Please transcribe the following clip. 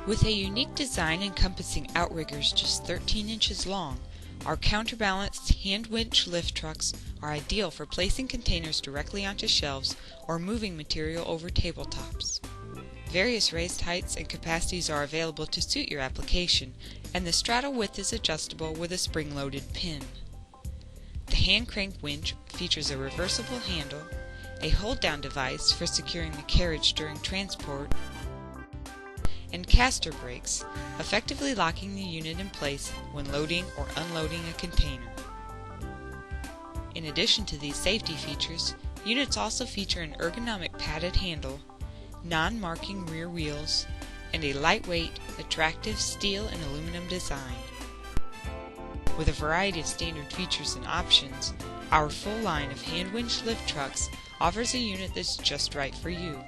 With a unique design encompassing outriggers just 13 inches long, our counterbalanced hand winch lift trucks are ideal for placing containers directly onto shelves or moving material over tabletops. Various raised heights and capacities are available to suit your application, and the straddle width is adjustable with a spring-loaded pin. The hand crank winch features a reversible handle, a hold-down device for securing the carriage during transport, and caster brakes, effectively locking the unit in place when loading or unloading a container. In addition to these safety features, units also feature an ergonomic padded handle, non-marking rear wheels, and a lightweight, attractive steel and aluminum design. With a variety of standard features and options, our full line of hand winch lift trucks offers a unit that's just right for you.